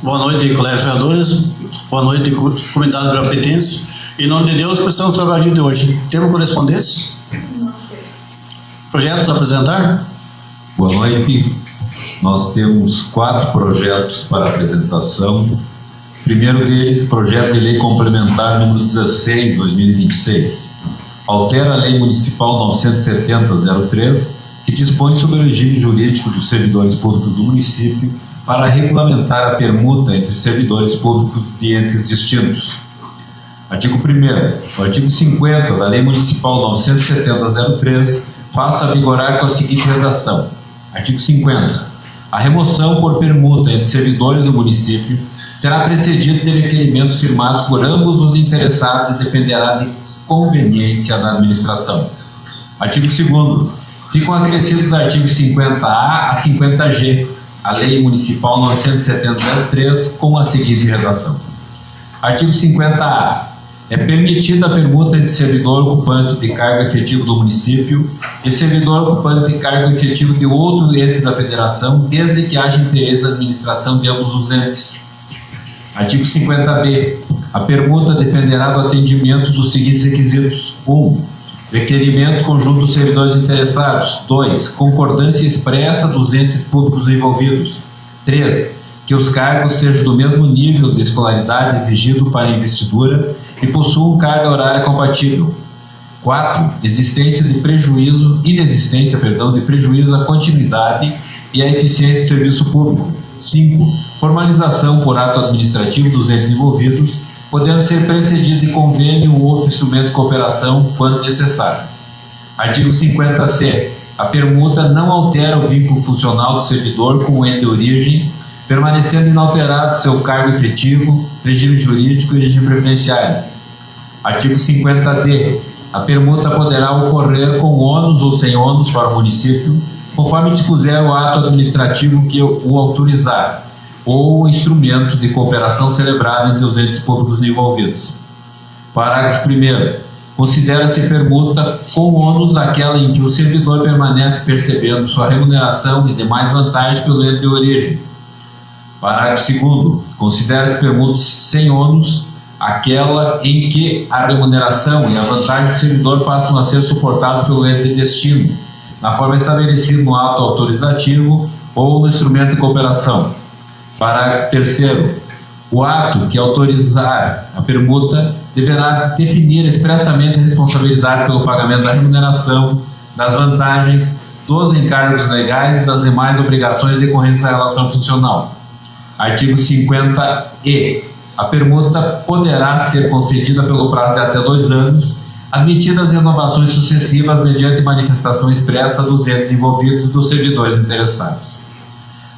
Boa noite, colegas vereadores. Boa noite, comunidade brapetense. Em nome de Deus, precisamos trabalhar o dia de hoje. Temos correspondência? Projetos a apresentar? Boa noite. Nós temos 4 projetos para apresentação. O primeiro deles, projeto de lei complementar número 16, 2026. Altera a Lei Municipal 970-03, que dispõe sobre o regime jurídico dos servidores públicos do município para regulamentar a permuta entre servidores públicos de entes distintos. Artigo 1º. O artigo 50 da Lei Municipal 970-03 passa a vigorar com a seguinte redação. Artigo 50. A remoção por permuta entre servidores do município será precedida de requerimento firmado por ambos os interessados e dependerá de conveniência da administração. Artigo 2º. Ficam acrescidos os artigos 50A a 50G, a Lei Municipal 970-03, com a seguinte redação. Artigo 50A. É permitida a permuta entre servidor ocupante de cargo efetivo do município e servidor ocupante de cargo efetivo de outro ente da federação, desde que haja interesse da administração de ambos os entes. Artigo 50B. A permuta dependerá do atendimento dos seguintes requisitos. 1. Requerimento conjunto dos servidores interessados. 2. Concordância expressa dos entes públicos envolvidos. 3. Que os cargos sejam do mesmo nível de escolaridade exigido para a investidura e possuam carga horária compatível. 4. Inexistência de prejuízo à continuidade e à eficiência do serviço público. 5. Formalização por ato administrativo dos entes envolvidos, podendo ser precedido de convênio ou outro instrumento de cooperação, quando necessário. Artigo 50C. A permuta não altera o vínculo funcional do servidor com o ente de origem, permanecendo inalterado seu cargo efetivo, regime jurídico e regime previdenciário. Artigo 50D. A permuta poderá ocorrer com ônus ou sem ônus para o município, conforme dispuser o ato administrativo que o autorizar, ou o instrumento de cooperação celebrado entre os entes públicos envolvidos. Parágrafo 1º. Considera-se permuta com ônus aquela em que o servidor permanece percebendo sua remuneração e demais vantagens pelo ente de origem. Parágrafo 2º. Considera-se permuta sem ônus aquela em que a remuneração e a vantagem do servidor passam a ser suportados pelo ente de destino, na forma estabelecida no ato autorizativo ou no instrumento de cooperação. Parágrafo 3º. O ato que autorizar a permuta deverá definir expressamente a responsabilidade pelo pagamento da remuneração, das vantagens, dos encargos legais e das demais obrigações decorrentes da relação funcional. Artigo 50-E. A permuta poderá ser concedida pelo prazo de até 2 anos, admitidas renovações sucessivas mediante manifestação expressa dos entes envolvidos e dos servidores interessados.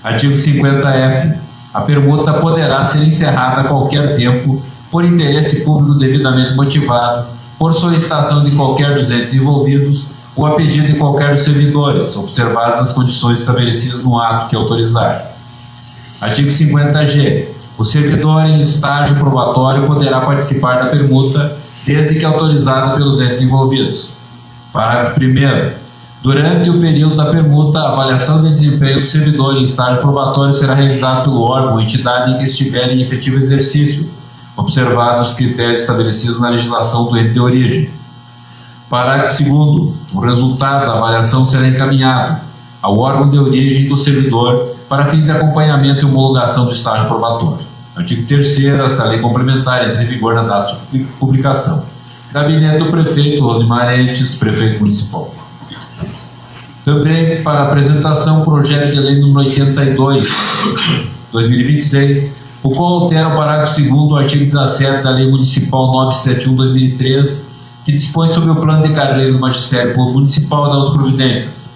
Artigo 50-F. A permuta poderá ser encerrada a qualquer tempo, por interesse público devidamente motivado, por solicitação de qualquer dos entes envolvidos ou a pedido de qualquer dos servidores, observadas as condições estabelecidas no ato que autorizar. Artigo 50-G. O servidor em estágio probatório poderá participar da permuta, desde que autorizado pelos entes envolvidos. Parágrafo 1º. Durante o período da permuta, a avaliação de desempenho do servidor em estágio probatório será realizada pelo órgão ou entidade em que estiver em efetivo exercício, observados os critérios estabelecidos na legislação do ente de origem. Parágrafo 2º. O resultado da avaliação será encaminhado ao órgão de origem do servidor para fins de acompanhamento e homologação do estágio probatório. Artigo 3º. Esta lei complementar entra em vigor na data de publicação. Gabinete do Prefeito Rosimar Entes, Prefeito Municipal. Também para apresentação, projeto de lei número 82, 2026, o qual altera o parágrafo 2º do artigo 17 da Lei Municipal 971/2003, que dispõe sobre o plano de carreira do Magistério Público Municipal e das providências.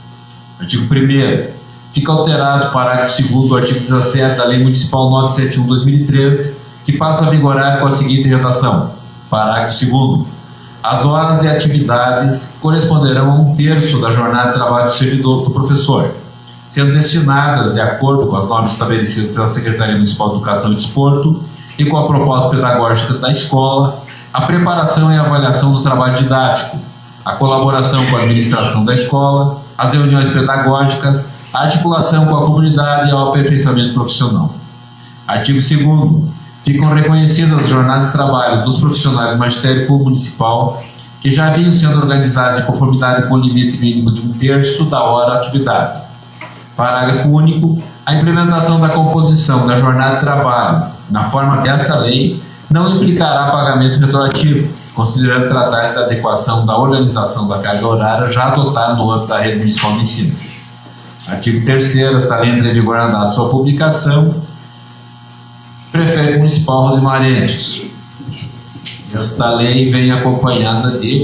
Artigo 1º. Fica alterado o parágrafo 2º do artigo 17 da Lei Municipal 971/2003, que passa a vigorar com a seguinte redação. Parágrafo 2º. As horas de atividades corresponderão a 1/3 da jornada de trabalho do servidor do professor, sendo destinadas, de acordo com as normas estabelecidas pela Secretaria Municipal de Educação e Desporto e com a proposta pedagógica da escola, a preparação e avaliação do trabalho didático, a colaboração com a administração da escola, as reuniões pedagógicas, a articulação com a comunidade e ao aperfeiçoamento profissional. Artigo 2º. Ficam reconhecidas as jornadas de trabalho dos profissionais do Magistério Público Municipal que já vinham sendo organizados em conformidade com o limite mínimo de 1/3 da hora de atividade. Parágrafo único. A implementação da composição da jornada de trabalho na forma desta lei não implicará pagamento retroativo, considerando tratar-se da adequação da organização da carga horária já adotada no âmbito da rede municipal de ensino. Artigo 3º. Esta lei entra em vigor na data de sua publicação. Prefeito Municipal Rosimarenses. Esta lei vem acompanhada de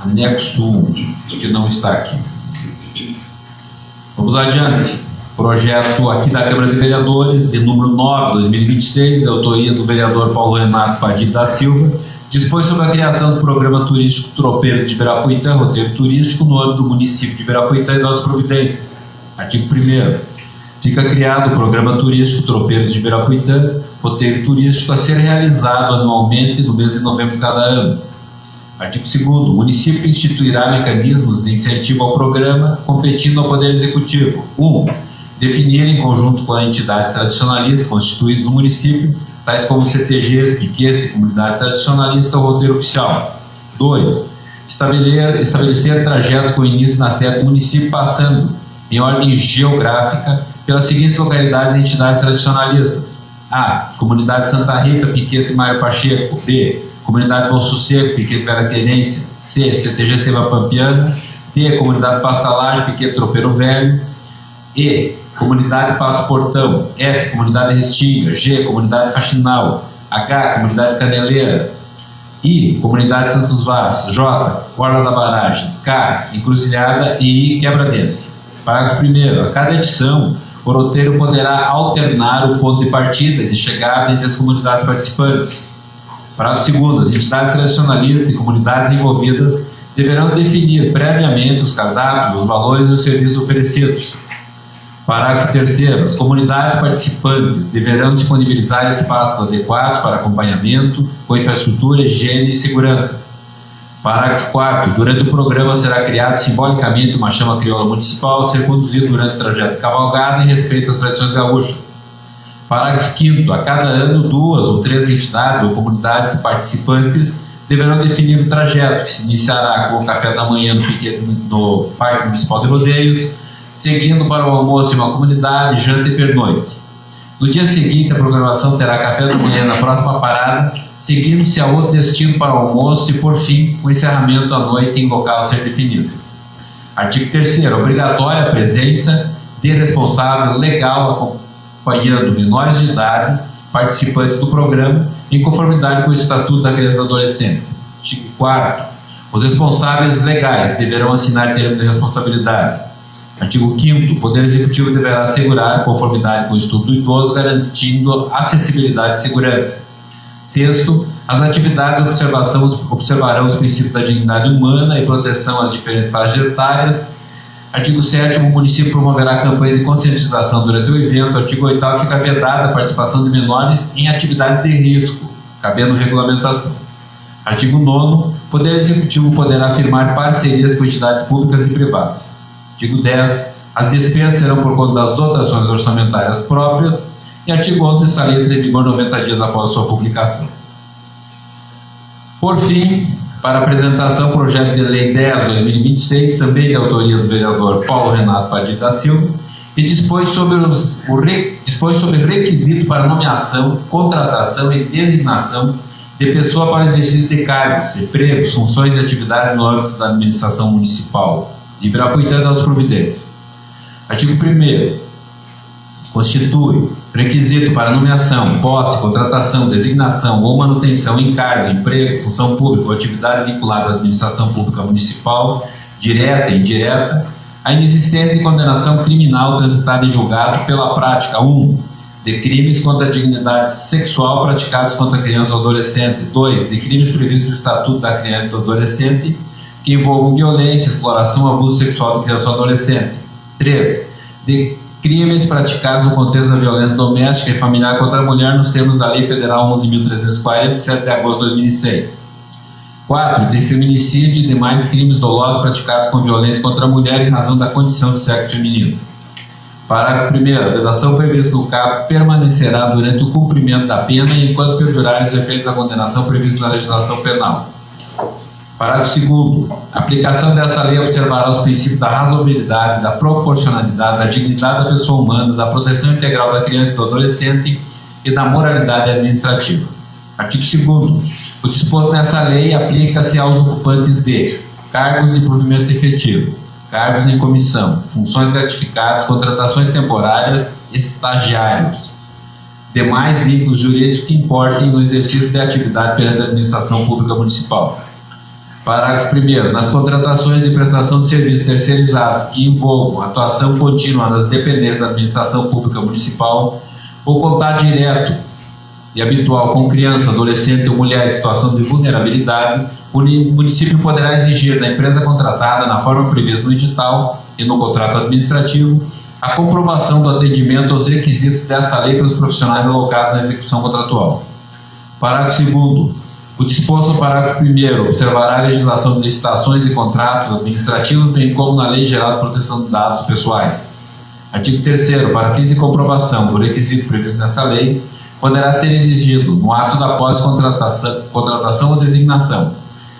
anexo 1, que não está aqui. Vamos adiante. Projeto aqui da Câmara de Vereadores, de número 9/2026, de autoria do vereador Paulo Renato Padilha da Silva, dispõe sobre a criação do programa turístico Tropeiros de Ibirapuitã, roteiro turístico no âmbito do município de Ibirapuitã e das providências. Artigo 1º. Fica criado o programa turístico Tropeiros de Ibirapuitã, roteiro turístico a ser realizado anualmente no mês de novembro de cada ano. Artigo 2º. O município instituirá mecanismos de incentivo ao programa, competindo ao Poder Executivo. 1. Definir em conjunto com as entidades tradicionalistas constituídas no município, tais como CTGs, piquetes e comunidades tradicionalistas, o roteiro oficial. 2. Estabelecer trajeto com início na sede do município, passando, em ordem geográfica, pelas seguintes localidades e entidades tradicionalistas: A. Comunidade Santa Rita, Piquete Mário Pacheco. B. Comunidade Bom Sossego, Piquete Vera Querência. C. CTG Seiva Pampiana. D. Comunidade Pastalagem, Piquete Tropeiro Velho. E. Comunidade Passo Portão. F. Comunidade Restinga. G. Comunidade Faxinal. H. Comunidade Caneleira. I. Comunidade Santos Vaz. J. Orla da Barragem. K. Encruzilhada. E I. Quebra-Dente. Parágrafo 1º. A cada edição, o roteiro poderá alternar o ponto de partida e de chegada entre as comunidades participantes. Parágrafo 2º. As entidades tradicionalistas e comunidades envolvidas deverão definir previamente os cardápios, os valores e os serviços oferecidos. Parágrafo 3º. As comunidades participantes deverão disponibilizar espaços adequados para acompanhamento, com infraestrutura, higiene e segurança. Parágrafo 4º. Durante o programa será criado simbolicamente uma chama crioula municipal a ser conduzida durante o trajeto de cavalgada em respeito às tradições gaúchas. Parágrafo 5º. A cada ano, 2 ou 3 entidades ou comunidades participantes deverão definir o trajeto, que se iniciará com o café da manhã no Parque Municipal de Rodeios, seguindo para o almoço em uma comunidade, janta e pernoite. No dia seguinte, a programação terá café da manhã na próxima parada, seguindo-se a outro destino para o almoço e, por fim, o encerramento à noite em local a ser definido. Artigo 3º. Obrigatória a presença de responsável legal acompanhando menores de idade participantes do programa, em conformidade com o Estatuto da Criança e do Adolescente. Artigo 4º. Os responsáveis legais deverão assinar termo de responsabilidade. Artigo 5º. O Poder Executivo deverá assegurar conformidade com o Estatuto do Idoso, garantindo acessibilidade e segurança. 6º. As atividades de observação observarão os princípios da dignidade humana e proteção às diferentes faixas etárias. Artigo 7º. O município promoverá campanha de conscientização durante o evento. Artigo 8º. Fica vedada a participação de menores em atividades de risco, cabendo regulamentação. Artigo 9º. O Poder Executivo poderá firmar parcerias com entidades públicas e privadas. Artigo 10º. As despesas serão por conta das dotações orçamentárias próprias. E artigo 11º. Esta lei entra em vigor 90 dias após sua publicação. Por fim, para apresentação, o projeto de lei 10/2026, também de autoria do vereador Paulo Renato Padilha da Silva, e dispõe sobre requisito para nomeação, contratação e designação de pessoa para o exercício de cargos, empregos, funções e atividades no âmbito da administração municipal de Ibirapuitã e das providências. Artigo 1º. Constitui requisito para nomeação, posse, contratação, designação ou manutenção em cargo, emprego, função pública ou atividade vinculada à administração pública municipal, direta e indireta, a inexistência de condenação criminal transitada em julgado pela prática 1. De crimes contra a dignidade sexual praticados contra criança ou adolescente. 2. De crimes previstos no Estatuto da Criança e do Adolescente que envolvam violência, exploração, abuso sexual de criança ou adolescente. 3. De crimes praticados no contexto da violência doméstica e familiar contra a mulher nos termos da Lei Federal 11.340, de 7 de agosto de 2006. 4. De feminicídio e demais crimes dolosos praticados com violência contra a mulher em razão da condição de sexo feminino. Parágrafo 1º. A vedação prevista no CAP permanecerá durante o cumprimento da pena e enquanto perdurarem os efeitos da condenação previstos na legislação penal. Parágrafo 2º. A aplicação dessa lei observará os princípios da razoabilidade, da proporcionalidade, da dignidade da pessoa humana, da proteção integral da criança e do adolescente e da moralidade administrativa. Artigo 2º. O disposto nessa lei aplica-se aos ocupantes de cargos de provimento efetivo, cargos em comissão, funções gratificadas, contratações temporárias, estagiários, demais vínculos jurídicos que importem no exercício de atividade perante a administração pública municipal. Parágrafo 1º. Nas contratações de prestação de serviços terceirizados que envolvam atuação contínua nas dependências da administração pública municipal ou contato direto e habitual com criança, adolescente ou mulher em situação de vulnerabilidade, o município poderá exigir da empresa contratada, na forma prevista no edital e no contrato administrativo, a comprovação do atendimento aos requisitos desta lei pelos profissionais alocados na execução contratual. Parágrafo 2º. O disposto no parágrafo 1º observará a legislação de licitações e contratos administrativos, bem como na Lei Geral de Proteção de Dados Pessoais. Artigo 3º. Para fins de comprovação do requisito previsto nessa lei, poderá ser exigido, no ato da pós-contratação ou designação,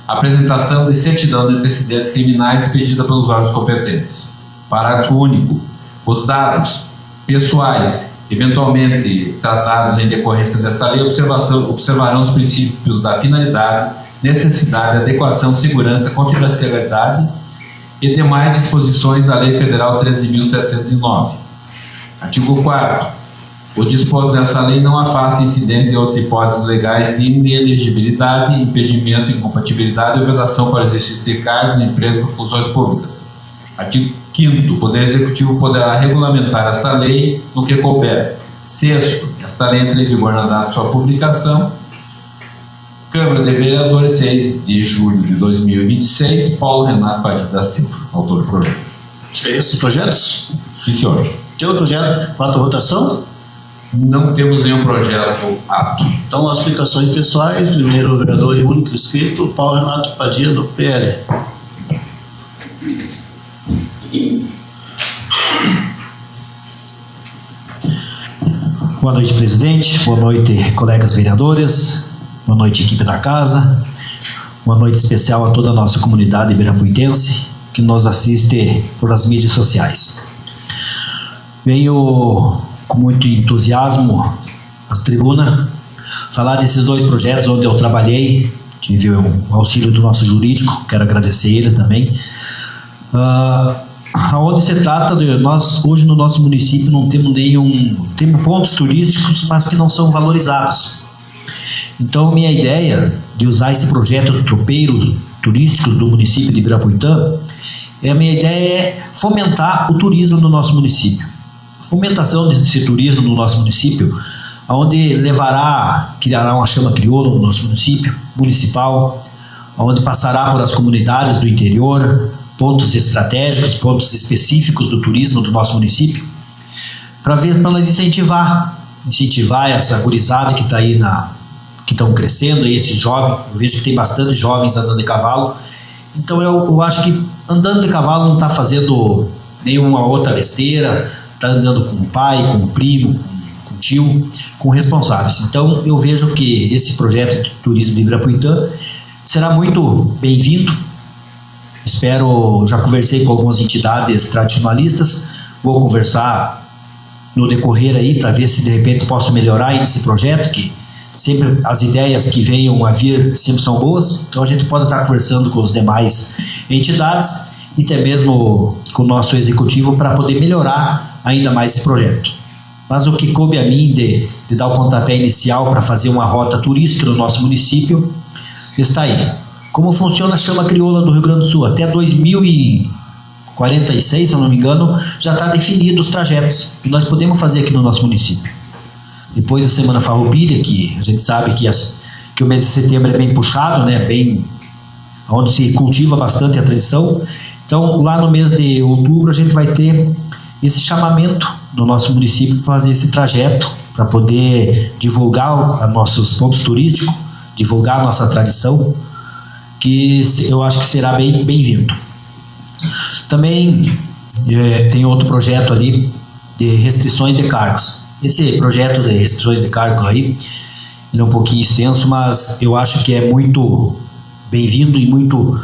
a apresentação de certidão de antecedentes criminais expedida pelos órgãos competentes. Parágrafo único. Os dados pessoais eventualmente tratados em decorrência desta lei observarão os princípios da finalidade, necessidade, adequação, segurança, confidencialidade e demais disposições da Lei Federal 13.709. Artigo 4º. O disposto dessa lei não afasta incidência de outras hipóteses legais de inelegibilidade, impedimento, incompatibilidade ou vedação para o exercício de cargos, empregos ou funções públicas. Artigo 5º. O Poder Executivo poderá regulamentar esta lei no que couber. 6º. Esta lei entra em vigor na data de sua publicação. Câmara de Vereadores, 6 de julho de 2026. Paulo Renato Padilha da Silva, autor do projeto. Esses projetos? Sim, senhor. Tem outro projeto para a votação? Não temos nenhum projeto apto. Então, as explicações pessoais. Primeiro, o vereador e único inscrito, Paulo Renato Padilha, do PL. Boa noite, presidente. Boa noite, colegas vereadores. Boa noite, equipe da casa. Boa noite especial a toda a nossa comunidade ibirapuitense que nos assiste pelas mídias sociais. Venho com muito entusiasmo às tribunas falar desses dois projetos onde eu trabalhei. Tive o auxílio do nosso jurídico, quero agradecer ele também. Onde se trata de nós, hoje no nosso município não temos temos pontos turísticos, mas que não são valorizados. Então, minha ideia de usar esse projeto de tropeiro turístico do município de Ibirapuitã, a minha ideia é fomentar o turismo no nosso município. A fomentação desse turismo no nosso município, onde criará uma chama crioula no nosso município municipal, onde passará por as comunidades do interior, pontos estratégicos, pontos específicos do turismo do nosso município, para nós incentivar essa gurizada que está aí que estão crescendo, aí, esses jovens. Eu vejo que tem bastante jovens andando de cavalo. Então eu acho que andando de cavalo não está fazendo nenhuma outra besteira, está andando com o pai, com o primo, com o tio, com responsáveis. Então eu vejo que esse projeto de turismo de Ibirapuitã será muito bem-vindo. Já conversei com algumas entidades tradicionalistas, vou conversar no decorrer aí para ver se de repente posso melhorar esse projeto, que sempre as ideias que venham a vir sempre são boas. Então a gente pode estar conversando com as demais entidades e até mesmo com o nosso executivo para poder melhorar ainda mais esse projeto. Mas o que coube a mim de dar o pontapé inicial para fazer uma rota turística no nosso município está aí. Como funciona a chama crioula do Rio Grande do Sul? Até 2046, se eu não me engano, já está definido os trajetos que nós podemos fazer aqui no nosso município. Depois da Semana Farroupilha, que a gente sabe que o mês de setembro é bem puxado, né? Onde se cultiva bastante a tradição. Então, lá no mês de outubro, a gente vai ter esse chamamento no nosso município para fazer esse trajeto, para poder divulgar os nossos pontos turísticos, divulgar a nossa tradição, que eu acho que será bem-vindo. Também tem outro projeto ali de restrições de cargos. Esse projeto de restrições de cargos aí, ele é um pouquinho extenso, mas eu acho que é muito bem-vindo e muito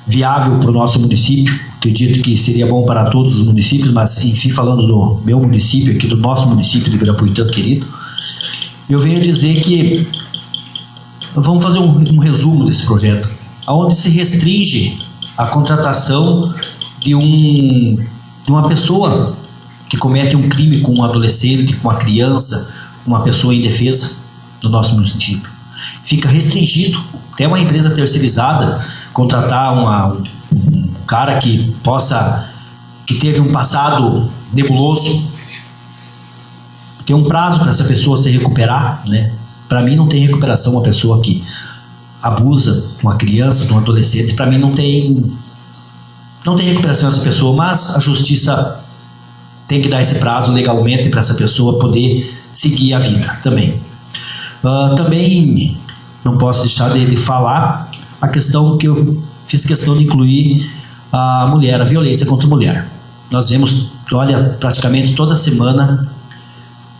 viável para o nosso município. Acredito que seria bom para todos os municípios, mas enfim, falando do meu município aqui, do nosso município de Ibirapuitã querido, eu venho dizer que vamos fazer um resumo desse projeto, onde se restringe a contratação de uma pessoa que comete um crime com um adolescente, com uma criança, uma pessoa indefesa no nosso município. Fica restringido até uma empresa terceirizada contratar um cara que teve um passado nebuloso. Tem um prazo para essa pessoa se recuperar, né? Para mim não tem recuperação uma pessoa que abusa de uma criança, de um adolescente. Para mim não tem recuperação essa pessoa, mas a justiça tem que dar esse prazo legalmente para essa pessoa poder seguir a vida também. Também não posso deixar de falar a questão que eu fiz questão de incluir a mulher, a violência contra a mulher. Nós vemos, olha, praticamente toda semana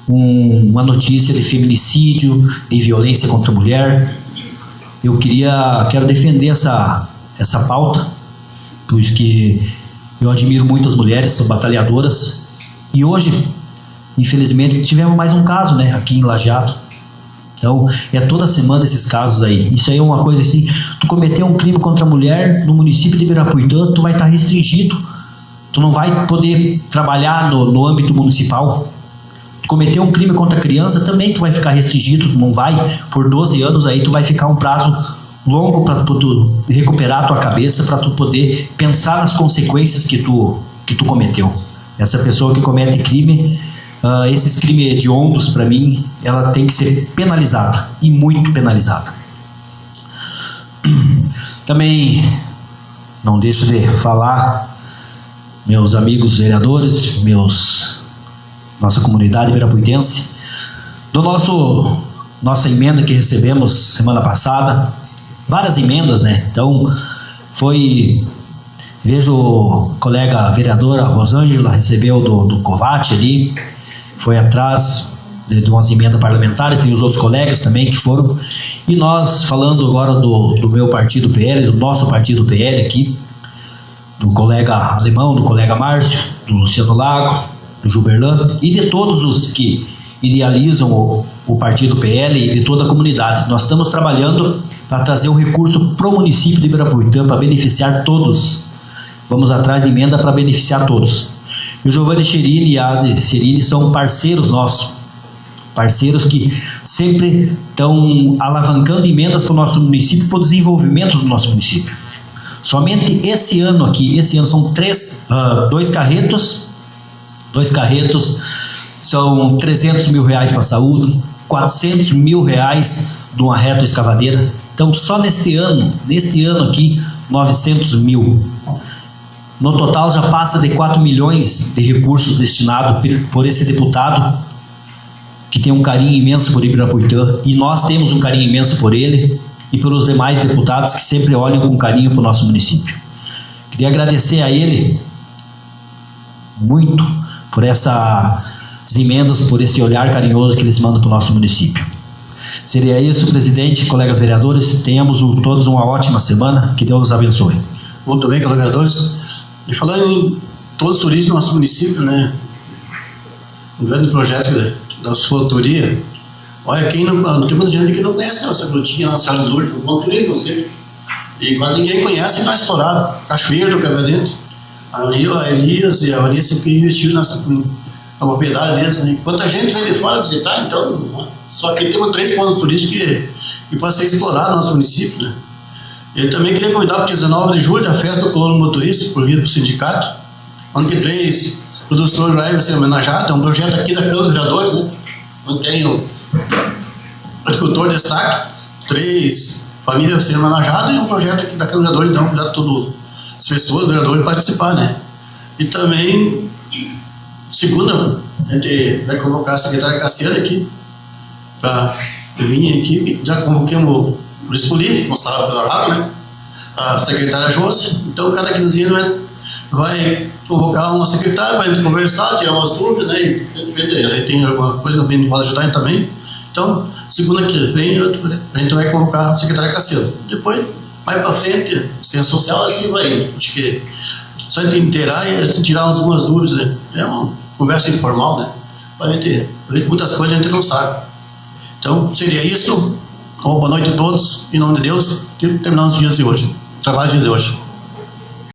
uma notícia de feminicídio, de violência contra a mulher. Eu quero defender essa pauta, pois que eu admiro muito as mulheres, são batalhadoras. E hoje, infelizmente, tivemos mais um caso, né, aqui em Lajeado. Então, é toda semana esses casos aí. Isso aí é uma coisa assim, tu cometeu um crime contra a mulher no município de Ibirapuitã, tu vai estar restringido, tu não vai poder trabalhar no âmbito municipal. Tu cometeu um crime contra a criança, também tu vai ficar restringido, tu não vai, por 12 anos aí, tu vai ficar um prazo longo para tu recuperar a tua cabeça, para tu poder pensar nas consequências que tu cometeu. Essa pessoa que comete crime, esses crimes hediondos, para mim, ela tem que ser penalizada, e muito penalizada. Também não deixo de falar, meus amigos vereadores, nossa comunidade ibirapuitense, nossa emenda que recebemos semana passada, várias emendas, né? Então, vejo o colega vereadora Rosângela recebeu do Covate ali, foi atrás de umas emendas parlamentares, tem os outros colegas também que foram, e nós falando agora do meu partido PL, do nosso partido PL aqui, do colega Alemão, do colega Márcio, do Luciano Lago, do Gilberlan, e de todos os que idealizam o partido PL e de toda a comunidade. Nós estamos trabalhando para trazer um recurso para o município de Ibirapuitã, para beneficiar todos. Vamos atrás de emenda para beneficiar todos. E o Giovanni Cherini e a Ade Cerini são parceiros nossos, parceiros que sempre estão alavancando emendas para o nosso município, para o desenvolvimento do nosso município. Somente esse ano são dois carretos, são 300 mil reais para a saúde, 400 mil reais de uma retroescavadeira. Então, só neste ano aqui, 900 mil. No total, já passa de 4 milhões de recursos destinados por esse deputado, que tem um carinho imenso por Ibirapuitã, e nós temos um carinho imenso por ele, e pelos demais deputados que sempre olham com carinho para o nosso município. Queria agradecer a ele muito por essas emendas, por esse olhar carinhoso que eles mandam para o nosso município. Seria isso, presidente, colegas vereadores. Tenhamos todos uma ótima semana. Que Deus os abençoe. Muito bem, colegas vereadores. E falando em todos os turistas do nosso município, né? Um grande projeto da sua autoria. Olha, tem muita gente que não conhece essa grutinha na Sala do Lourdes, um bom turismo, assim. E quando ninguém conhece, não é explorado. Cachoeiro do Cabelinho, a Elias e a Vanessa que investiram na propriedade deles, né? Quanta gente vem de fora visitar, então, só que temos 3 pontos turísticos que podem ser explorados no nosso município, né? Eu também queria convidar para o 19 de julho a festa do colono motorista, por via do sindicato, onde que 3 produtores lá vão ser homenageados. É um projeto aqui da Câmara de Vereadores, né? Onde tem o agricultor de destaque, 3 famílias vão ser homenageadas, e um projeto aqui da Câmara de Vereadores, então, convidar todas as pessoas, vereadores, participar, né? E também, segunda, a gente vai convocar a secretária Cassiana aqui, para vir aqui, já convoquemos Luiz Poli, não sabe pela rádio, né? A secretária Josi. Então, cada 15 dias vai convocar uma secretária para a gente conversar, tirar umas dúvidas, né? E a gente tem alguma coisa que pode ajudar também. Então, segunda que vem, a gente vai convocar a secretária Cassiano. Depois, mais para frente, assistência social, assim vai indo. Acho que só a gente inteirar e a gente tirar algumas dúvidas, né? É uma conversa informal, né? A gente, muitas coisas a gente não sabe. Então, seria isso. Boa noite a todos. Em nome de Deus, terminamos o dia de hoje. O trabalho de hoje.